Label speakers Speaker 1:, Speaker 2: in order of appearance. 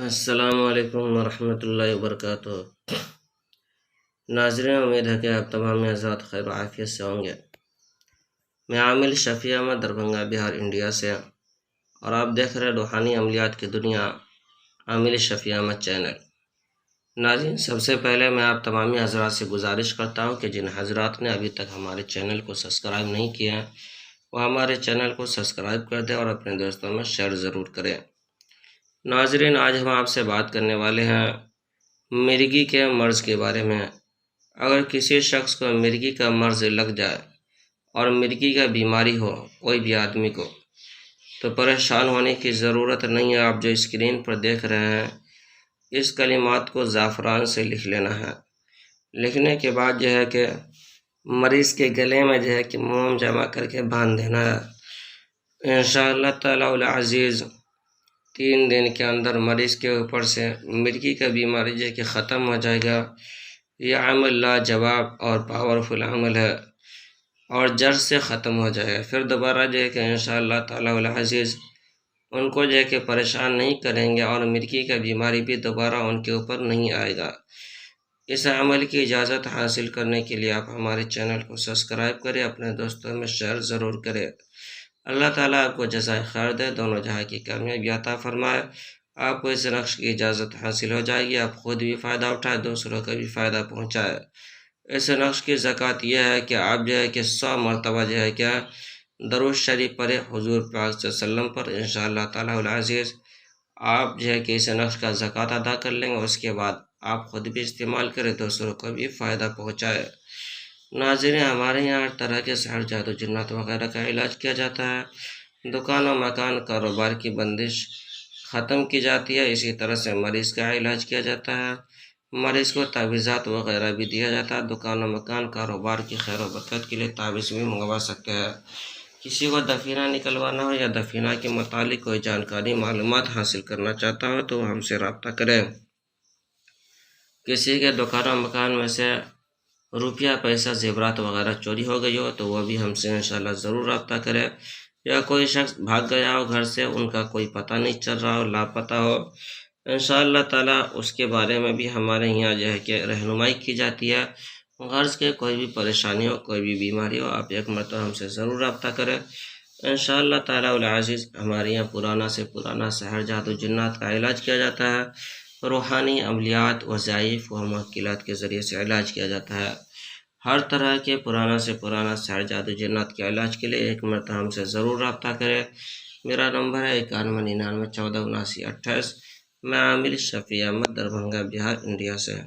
Speaker 1: السلام علیکم ورحمۃ اللہ وبرکاتہ۔ ناظرین، امید ہے کہ آپ تمام حضرات خیر و عافیت سے ہوں گے۔ میں عامل شفیع احمد، دربھنگہ بہار انڈیا سے، اور آپ دیکھ رہے روحانی عملیات کی دنیا، عامل شفیع احمد چینل۔ ناظرین، سب سے پہلے میں آپ تمامی حضرات سے گزارش کرتا ہوں کہ جن حضرات نے ابھی تک ہمارے چینل کو سبسکرائب نہیں کیا ہے وہ ہمارے چینل کو سبسکرائب کر دیں اور اپنے دوستوں میں شیئر ضرور کریں۔ ناظرین، آج ہم آپ سے بات کرنے والے ہیں مرگی کے مرض کے بارے میں۔ اگر کسی شخص کو مرگی کا مرض لگ جائے اور مرگی کا بیماری ہو کوئی بھی آدمی کو، تو پریشان ہونے کی ضرورت نہیں ہے۔ آپ جو اسکرین پر دیکھ رہے ہیں اس کلمات کو زعفران سے لکھ لینا ہے۔ لکھنے کے بعد جو ہے کہ مریض کے گلے میں جو ہے کہ موم جمع کر کے باندھ دینا ہے۔ انشاءاللہ تعالی العزیز 3 دن کے اندر مریض کے اوپر سے مرگی کا بیماری جو ہے کہ ختم ہو جائے گا۔ یہ عمل لاجواب اور پاورفل عمل ہے اور جڑ سے ختم ہو جائے گا۔ پھر دوبارہ جو ہے کہ انشاءاللہ تعالی العزیز ان کو جو ہے کہ پریشان نہیں کریں گے اور مرگی کا بیماری بھی دوبارہ ان کے اوپر نہیں آئے گا۔ اس عمل کی اجازت حاصل کرنے کے لیے آپ ہمارے چینل کو سبسکرائب کریں، اپنے دوستوں میں شیئر ضرور کریں۔ اللہ تعالیٰ آپ کو جزائے خیر دے، دونوں جہاں کی کامیابی عطا فرمائے۔ آپ کو اس نقش کی اجازت حاصل ہو جائے گی، آپ خود بھی فائدہ اٹھائے، دوسروں کا بھی فائدہ پہنچائے۔ اس نقش کی زکوٰۃ یہ ہے کہ آپ جو ہے کہ 100 مرتبہ جو ہے کہ درود شریف پڑھے حضور پاک صلی اللہ علیہ وسلم پر۔ انشاءاللہ تعالی العزیز آپ جو ہے کہ اس نقش کا زکوٰۃ ادا کر لیں گے، اس کے بعد آپ خود بھی استعمال کریں، دوسروں کو بھی فائدہ پہنچائے۔ ناظرین، ہمارے یہاں ہر طرح کے سحر، جادو، جنات وغیرہ کا علاج کیا جاتا ہے۔ دکان و مکان کاروبار کی بندش ختم کی جاتی ہے، اسی طرح سے مریض کا علاج کیا جاتا ہے، مریض کو تعویذات وغیرہ بھی دیا جاتا ہے۔ دکان و مکان کاروبار کی خیر و برکت کے لیے تعویذ بھی منگوا سکتے ہیں۔ کسی کو دفینہ نکلوانا ہو یا دفینہ کے متعلق کوئی جانکاری معلومات حاصل کرنا چاہتا ہو تو ہم سے رابطہ کریں۔ کسی کے دکان و مکان میں سے روپیہ، پیسہ، زیورات وغیرہ چوری ہو گئی ہو تو وہ بھی ہم سے انشاءاللہ ضرور رابطہ کرے۔ یا کوئی شخص بھاگ گیا ہو گھر سے، ان کا کوئی پتہ نہیں چل رہا ہو، لاپتہ ہو، انشاءاللہ تعالیٰ اس کے بارے میں بھی ہمارے یہاں جو ہے کہ رہنمائی کی جاتی ہے۔ غرض کے کوئی بھی پریشانی ہو، کوئی بھی بیماری ہو، آپ ایک مرتبہ ہم سے ضرور رابطہ کریں۔ انشاءاللہ تعالی العزیز ہمارے یہاں پرانا سے پرانا سحر، جادو، جنات کا علاج کیا جاتا ہے۔ روحانی عملیات، وظائف و موکلات کے ذریعے سے علاج کیا جاتا ہے۔ ہر طرح کے پرانا سے پرانا سحر، جادو، جنات کے علاج کے لیے ایک مرتبہ ہم سے ضرور رابطہ کریں۔ میرا نمبر ہے 9199147928۔ میں عامل شفیع احمد، دربھنگہ بہار انڈیا سے۔